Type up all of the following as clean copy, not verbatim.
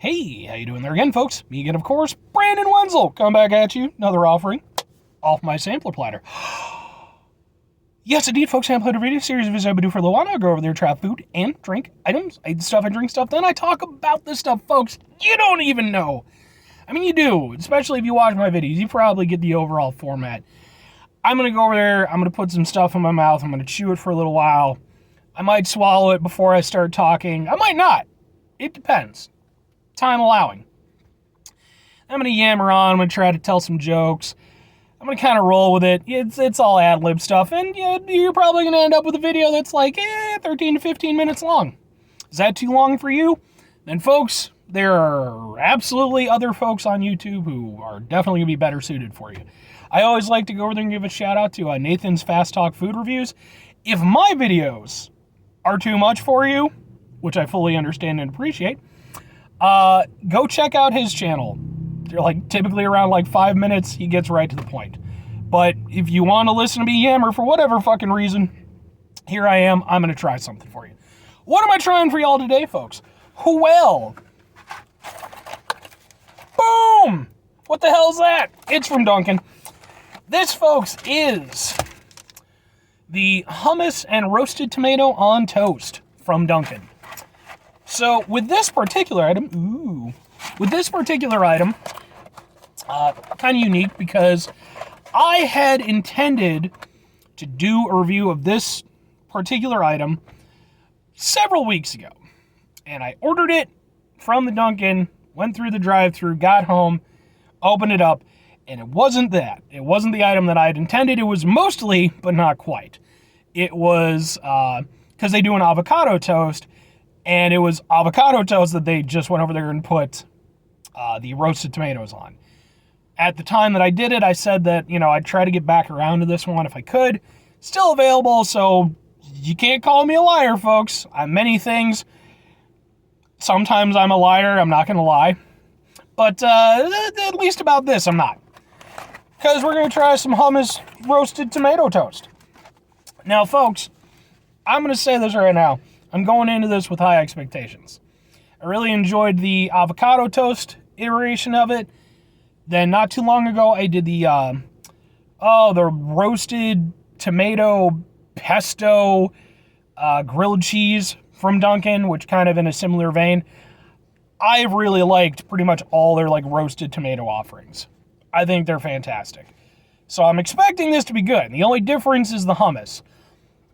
Hey, how you doing there again, folks? Me again, of course, Brandon Wenzel. Come back at you, another offering off my sampler platter. Yes, indeed, folks, sampler video series of videos I've been doing for a little while. I go over there, try food and drink items. I eat stuff, I drink stuff, then I talk about this stuff, folks. You don't even know. I mean, you do, especially if you watch my videos. You probably get the overall format. I'm going to go over there, I'm going to put some stuff in my mouth, I'm going to chew it for a little while. I might swallow it before I start talking. I might not. It depends. Time allowing. I'm going to yammer on. I'm going to try to tell some jokes. I'm going to kind of roll with it. It's all ad-lib stuff. And yeah, you're probably going to end up with a video that's like 13 to 15 minutes long. Is that too long for you? Then, folks, there are absolutely other folks on YouTube who are definitely going to be better suited for you. I always like to go over there and give a shout out to Nathan's Fast Talk Food Reviews. If my videos are too much for you, which I fully understand and appreciate, go check out his channel. They're like typically around like 5 minutes. He gets right to the point. But if you want to listen to me yammer for whatever fucking reason, here I am. I'm going to try something for you. What am I trying for y'all today, folks? Well, boom! What the hell's that? It's from Dunkin. This, folks, is the hummus and roasted tomato on toast from Dunkin. So with this particular item, kind of unique because I had intended to do a review of this particular item several weeks ago. And I ordered it from the Dunkin', went through the drive-thru, got home, opened it up, and it wasn't that. It wasn't the item that I had intended. It was mostly, but not quite. It was, because they do an avocado toast, and it was avocado toast that they just went over there and put the roasted tomatoes on. At the time that I did it, I said that, I'd try to get back around to this one if I could. Still available, so you can't call me a liar, folks. I'm many things. Sometimes I'm a liar, I'm not going to lie. But at least about this, I'm not. Because we're going to try some hummus roasted tomato toast. Now, folks, I'm going to say this right now. I'm going into this with high expectations. I really enjoyed the avocado toast iteration of it. Then not too long ago, I did the roasted tomato pesto grilled cheese from Dunkin', which kind of in a similar vein. I've really liked pretty much all their roasted tomato offerings. I think they're fantastic. So I'm expecting this to be good. The only difference is the hummus.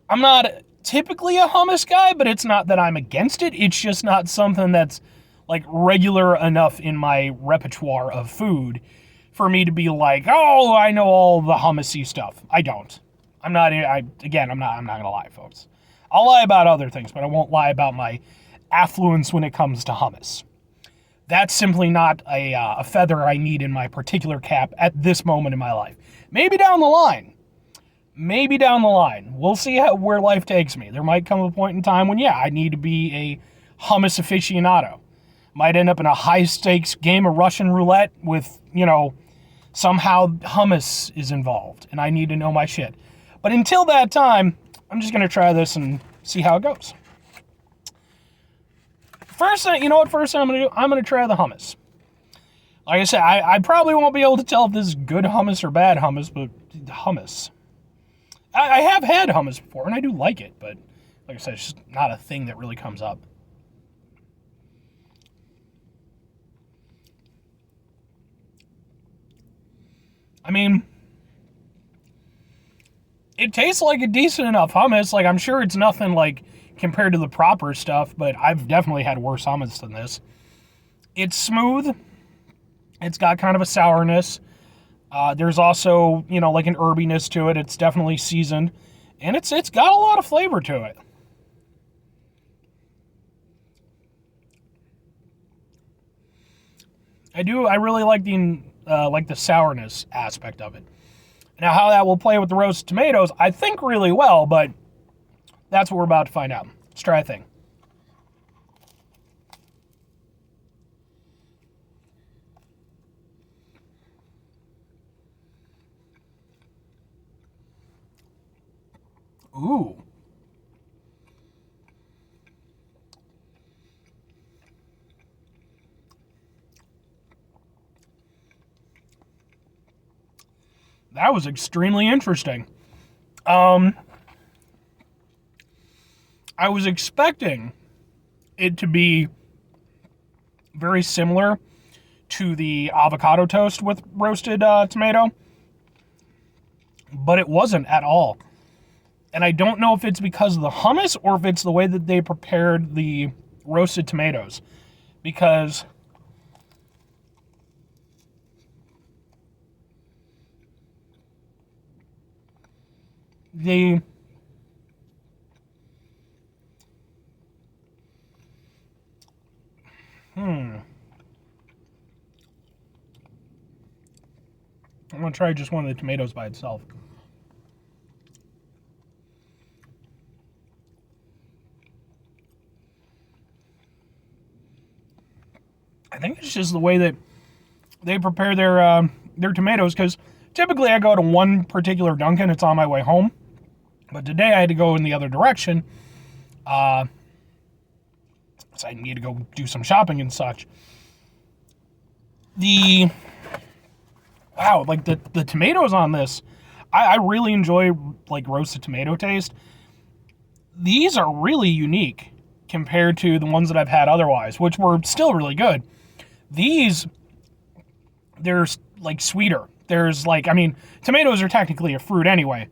I'm not typically a hummus guy, but it's not that I'm against it. It's just not something that's regular enough in my repertoire of food for me to be like, oh, I know all the hummusy stuff. I don't. I'm not gonna lie, folks. I'll lie about other things, but I won't lie about my affluence when it comes to hummus. That's simply not a feather I need in my particular cap at this moment in my life. Maybe down the line. We'll see where life takes me. There might come a point in time when, I need to be a hummus aficionado. Might end up in a high-stakes game of Russian roulette with, somehow hummus is involved, and I need to know my shit. But until that time, I'm just going to try this and see how it goes. First thing I'm going to do? I'm going to try the hummus. Like I said, I probably won't be able to tell if this is good hummus or bad hummus, but hummus. I have had hummus before, and I do like it, but like I said, it's just not a thing that really comes up. I mean, it tastes like a decent enough hummus. I'm sure it's nothing compared to the proper stuff, but I've definitely had worse hummus than this. It's smooth. It's got kind of a sourness. There's also, an herbiness to it. It's definitely seasoned. And it's got a lot of flavor to it. I really like the sourness aspect of it. Now, how that will play with the roasted tomatoes, I think really well, but that's what we're about to find out. Let's try a thing. Ooh. That was extremely interesting. I was expecting it to be very similar to the avocado toast with roasted tomato, but it wasn't at all. And I don't know if it's because of the hummus or if it's the way that they prepared the roasted tomatoes, because the I'm gonna try just one of the tomatoes by itself. I think it's just the way that they prepare their tomatoes, because typically I go to one particular Dunkin', it's on my way home. But today I had to go in the other direction. So I need to go do some shopping and such. Like the tomatoes on this, I really enjoy like roasted tomato taste. These are really unique compared to the ones that I've had otherwise, which were still really good. These, there's like sweeter. There's like, I mean, tomatoes are technically a fruit anyway,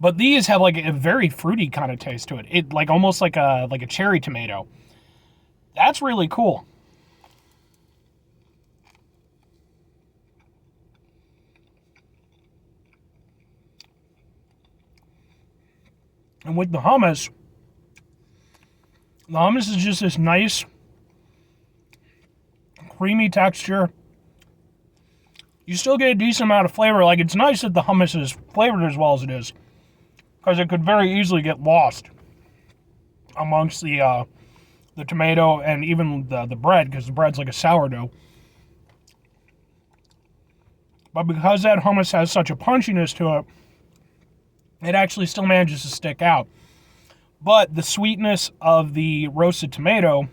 but these have like a very fruity kind of taste to it. It like almost like a cherry tomato. That's really cool. And with the hummus is just this nice, creamy texture. You still get a decent amount of flavor. Like, it's nice that the hummus is flavored as well as it is, because it could very easily get lost amongst the tomato and even the bread, because the bread's like a sourdough. But because that hummus has such a punchiness to it, it actually still manages to stick out. But the sweetness of the roasted tomato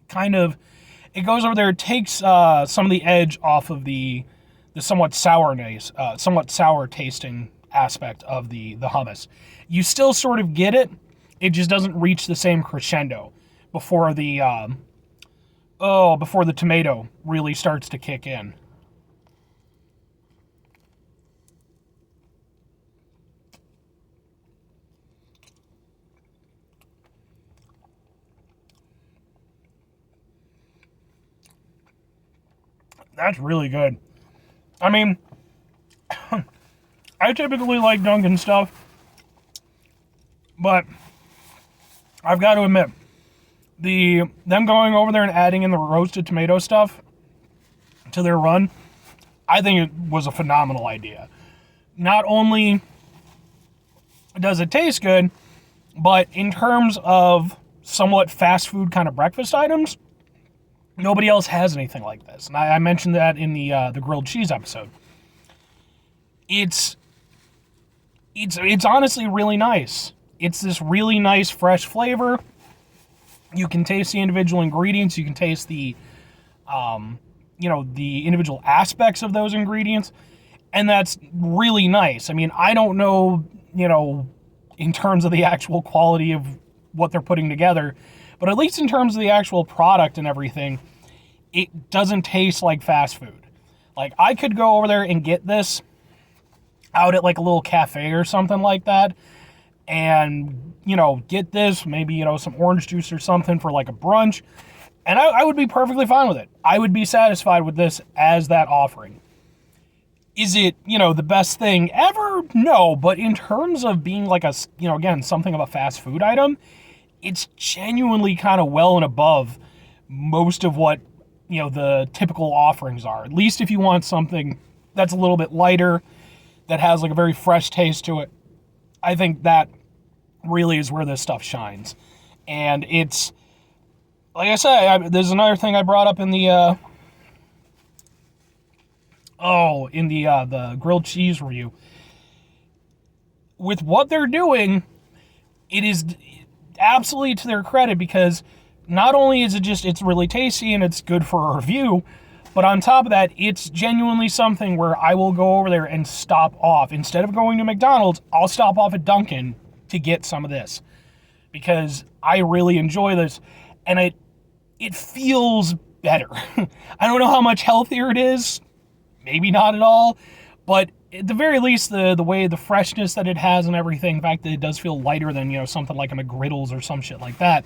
kind of, it goes over there, it takes some of the edge off of the somewhat sourness, somewhat sour tasting aspect of the hummus. You still sort of get it, it just doesn't reach the same crescendo before the tomato really starts to kick in. That's really good. I mean, I typically like Dunkin' stuff, but I've got to admit, them going over there and adding in the roasted tomato stuff to their run, I think it was a phenomenal idea. Not only does it taste good, but in terms of somewhat fast food kind of breakfast items, nobody else has anything like this. And I mentioned that in the grilled cheese episode. It's honestly really nice. It's this really nice fresh flavor. You can taste the individual ingredients. You can taste the the individual aspects of those ingredients. And that's really nice. I mean, I don't know, in terms of the actual quality of what they're putting together, but at least in terms of the actual product and everything, it doesn't taste like fast food. Like, I could go over there and get this out at like a little cafe or something like that, and, get this, maybe, some orange juice or something for like a brunch, and I would be perfectly fine with it. I would be satisfied with this as that offering. Is it, the best thing ever? No, but in terms of being like a, again, something of a fast food item, it's genuinely kind of well and above most of what, the typical offerings are. At least if you want something that's a little bit lighter, that has like a very fresh taste to it, I think that really is where this stuff shines. And it's, like I say, there's another thing I brought up in the grilled cheese review. With what they're doing, it is absolutely to their credit, because not only is it's really tasty and it's good for a review, But on top of that, it's genuinely something where I will go over there and stop off. Instead of going to McDonald's, I'll stop off at Dunkin' to get some of this. Because I really enjoy this. And it feels better. I don't know how much healthier it is. Maybe not at all. But at the very least, the way, the freshness that it has and everything, the fact that it does feel lighter than, something like a McGriddles or some shit like that.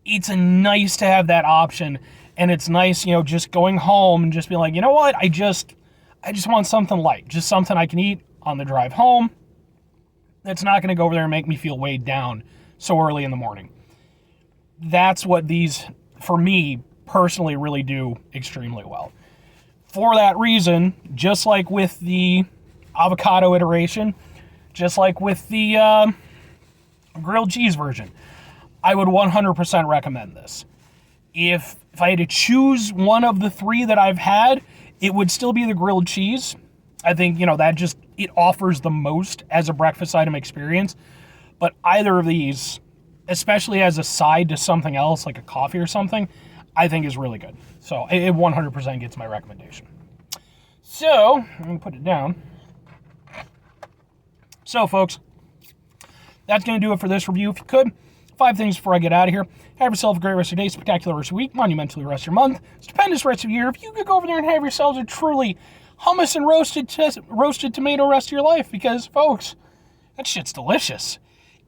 It's nice to have that option. And it's nice, just going home and just being like, you know what? I just want something light. Just something I can eat on the drive home. That's not going to go over there and make me feel weighed down so early in the morning. That's what these, for me, personally really do extremely well. For that reason, just like with the avocado iteration, just like with the grilled cheese version, I would 100% recommend this. If I had to choose one of the three that I've had, it would still be the grilled cheese. I think, that it offers the most as a breakfast item experience. But either of these, especially as a side to something else, like a coffee or something, I think is really good. So it 100% gets my recommendation. So, let me put it down. So, folks, that's going to do it for this review. If you could, 5 things before I get out of here. Have yourself a great rest of your day, spectacular rest of your week, monumentally rest of your month, stupendous rest of your year. If you could go over there and have yourselves a truly hummus and roasted tomato rest of your life, because, folks, that shit's delicious.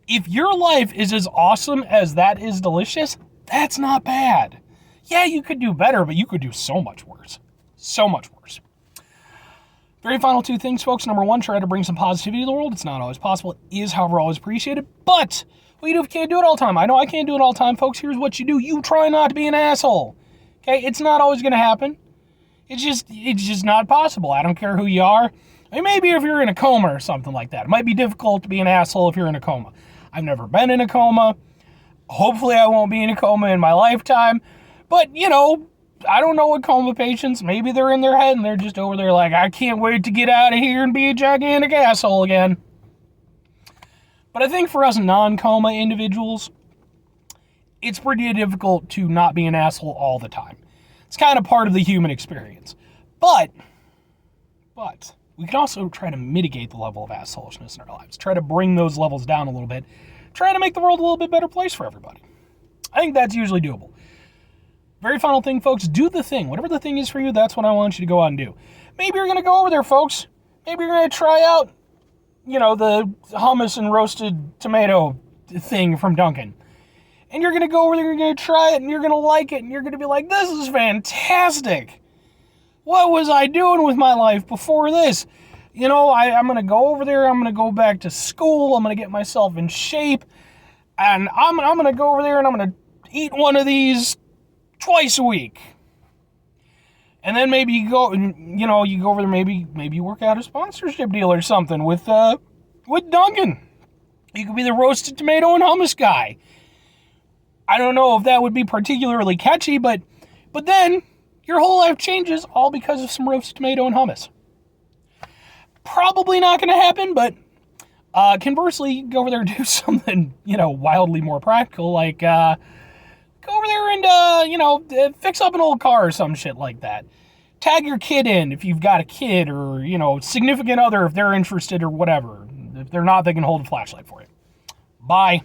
If your life is as awesome as that is delicious, that's not bad. Yeah, you could do better, but you could do so much worse. So much worse. Very final 2 things, folks. Number 1, try to bring some positivity to the world. It's not always possible. It is, however, always appreciated. But what you do if you can't do it all the time? I know I can't do it all the time, folks. Here's what you do. You try not to be an asshole. Okay? It's not always going to happen. It's just not possible. I don't care who you are. I mean, maybe if you're in a coma or something like that. It might be difficult to be an asshole if you're in a coma. I've never been in a coma. Hopefully I won't be in a coma in my lifetime. But, I don't know what coma patients, maybe they're in their head and they're just over there like, I can't wait to get out of here and be a gigantic asshole again. But I think for us non-coma individuals, it's pretty difficult to not be an asshole all the time. It's kind of part of the human experience. But, we can also try to mitigate the level of assholishness in our lives. Try to bring those levels down a little bit. Try to make the world a little bit better place for everybody. I think that's usually doable. Very final thing, folks, do the thing. Whatever the thing is for you, that's what I want you to go out and do. Maybe you're going to go over there, folks. Maybe you're going to try out, the hummus and roasted tomato thing from Dunkin'. And you're going to go over there, you're going to try it, and you're going to like it, and you're going to be like, this is fantastic. What was I doing with my life before this? I'm going to go over there, I'm going to go back to school, I'm going to get myself in shape, and I'm going to go over there and I'm going to eat one of these twice a week. And then maybe you go over there, maybe you work out a sponsorship deal or something with Dunkin'. You could be the roasted tomato and hummus guy. I don't know if that would be particularly catchy, but then your whole life changes all because of some roasted tomato and hummus. Probably not going to happen, but conversely, go over there and do something, wildly more practical, like go over there and, fix up an old car or some shit like that. Tag your kid in if you've got a kid or, significant other if they're interested or whatever. If they're not, they can hold a flashlight for you. Bye.